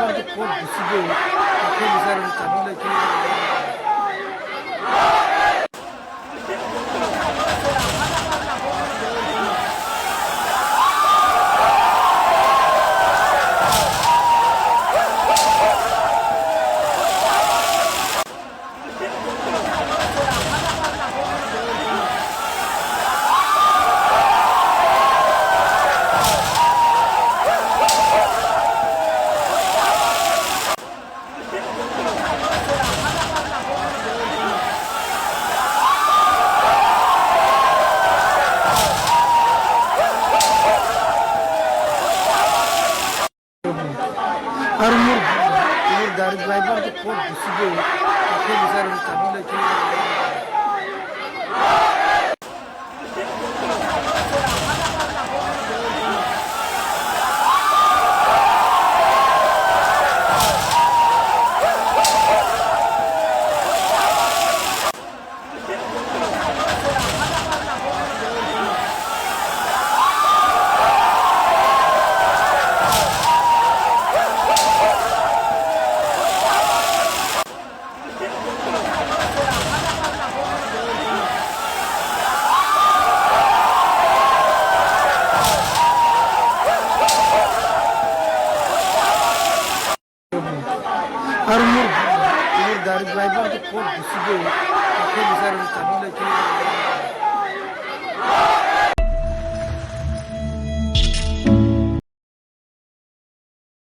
driver to court decision. Okay, decided to আর মোর গাড়ি driver তো court দিছিবে তাকে বিচার চাবি লেখি আর মোর গাড়ি ড্রাইভার তো কোর্ট দিছিবে তাকে বিচার চাবি লেখি